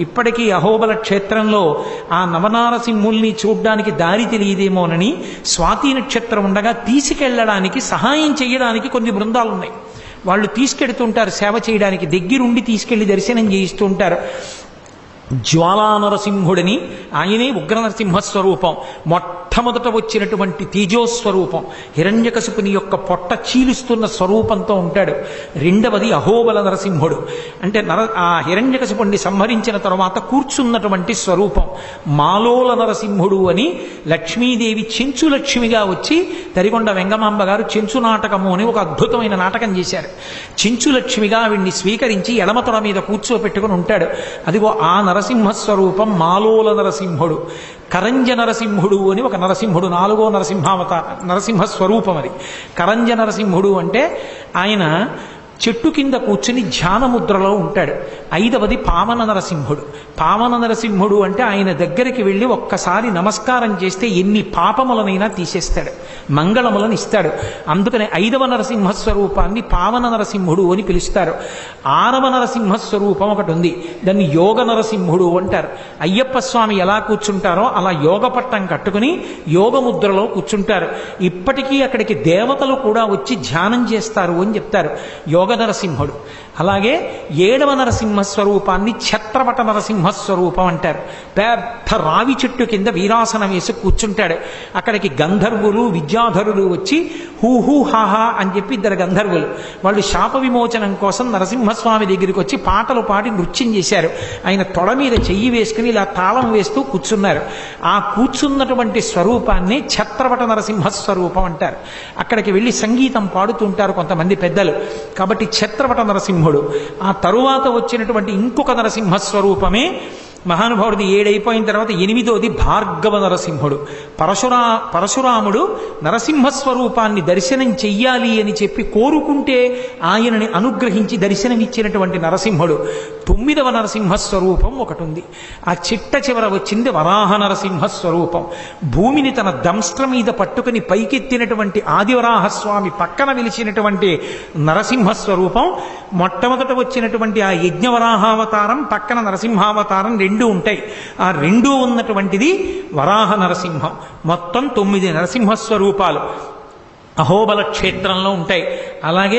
ఇప్పటికీ అహోబల క్షేత్రంలో ఆ నవనారసింహుల్ని చూడ్డానికి దారి తెలియదేమోనని స్వాతి నక్షత్రం ఉండగా తీసుకెళ్లడానికి సహాయం చేయడానికి కొన్ని బృందాలు ఉన్నాయి. వాళ్ళు తీసుకెడుతుంటారు సేవ చేయడానికి, దగ్గరుండి తీసుకెళ్లి దర్శనం చేయిస్తూ ఉంటారు. జ్వాలా నరసింహుడిని, ఆయనే ఉగ్ర నరసింహస్వరూపం, మొట్టమొదట వచ్చినటువంటి తేజోస్వరూపం, హిరణ్యకశిపుని యొక్క పొట్ట చీలుస్తున్న స్వరూపంతో ఉంటాడు. రెండవది అహోబల నరసింహుడు, అంటే ఆ హిరణ్యకశిపుణ్ణి సంహరించిన తరువాత కూర్చున్నటువంటి స్వరూపం. మాలోల నరసింహుడు అని లక్ష్మీదేవి చెంచు లక్ష్మిగా వచ్చి తరిగొండ వెంగమాంబ గారు చెంచు నాటకము అని ఒక అద్భుతమైన నాటకం చేశారు. చెంచు లక్ష్మిగా ఆవిడ్ని స్వీకరించి ఎడమతొడ మీద కూర్చోపెట్టుకుని ఉంటాడు. అదిగో ఆ నరసింహస్వరూపం మాలోల నరసింహుడు. కరంజ నరసింహుడు అని ఒక నరసింహుడు, 4వ నరసింహస్వరూపం అది. కరంజ నరసింహుడు అంటే ఆయన చెట్టు కింద కూర్చుని ధ్యానముద్రలో ఉంటాడు. 5వది పావన నరసింహుడు. పావన నరసింహుడు అంటే ఆయన దగ్గరికి వెళ్ళి ఒక్కసారి నమస్కారం చేస్తే ఎన్ని పాపములనైనా తీసేస్తాడు, మంగళములను ఇస్తాడు. అందుకనే 5వ నరసింహస్వరూపాన్ని పావన నరసింహుడు అని పిలుస్తారు. 6వ నరసింహస్వరూపం ఒకటి ఉంది, దాన్ని యోగ నరసింహుడు అంటారు. అయ్యప్ప స్వామి ఎలా కూర్చుంటారో అలా యోగ పట్టం కట్టుకుని యోగముద్రలో కూర్చుంటారు. ఇప్పటికీ అక్కడికి దేవతలు కూడా వచ్చి ధ్యానం చేస్తారు అని చెప్తారు. యోగ నరసింహుడు. అలాగే 7వ నరసింహస్వరూపాన్ని ఛత్రపట నరసింహస్వరూపం అంటారు. పెద్ద రావి చెట్టు కింద వీరాసనం వేసి కూర్చుంటాడు. అక్కడికి గంధర్వులు విద్యాధరులు వచ్చి హూహూ హాహా అని చెప్పి 2 గంధర్వులు, వాళ్ళు శాప విమోచనం కోసం నరసింహస్వామి దగ్గరికి వచ్చి పాటలు పాడి నృత్యం చేశారు. ఆయన తొడ మీద చెయ్యి వేసుకుని ఇలా తాళం వేస్తూ కూర్చున్నారు. ఆ కూర్చున్నటువంటి స్వరూపాన్ని ఛత్రపట నరసింహస్వరూపం అంటారు. అక్కడికి వెళ్ళి సంగీతం పాడుతుంటారు కొంతమంది పెద్దలు. కాబట్టి ఛత్రపట నరసింహుడు. ఆ తరువాత వచ్చినటువంటి ఇంకొక నరసింహస్వరూపమే మహానుభావుడిది 7 అయిపోయిన తర్వాత 8వది భార్గవ నరసింహుడు. పరశురాముడు నరసింహస్వరూపాన్ని దర్శనం చెయ్యాలి అని చెప్పి కోరుకుంటే ఆయనని అనుగ్రహించి దర్శనమిచ్చినటువంటి నరసింహుడు. 9వ నరసింహస్వరూపం ఒకటి ఉంది. ఆ చిట్ట చివర వచ్చింది వరాహ నరసింహస్వరూపం. భూమిని తన దంష్ట్ర మీద పట్టుకుని పైకెత్తినటువంటి ఆదివరాహస్వామి పక్కన వెలిచినటువంటి నరసింహస్వరూపం. మొట్టమొదట వచ్చినటువంటి ఆ యజ్ఞవరాహావతారం పక్కన నరసింహావతారం 2 ఉంటాయి. ఆ 2 ఉన్నటువంటిది వరాహ నరసింహం. మొత్తం 9 నరసింహస్వరూపాలు అహోబల క్షేత్రంలో ఉంటాయి. అలాగే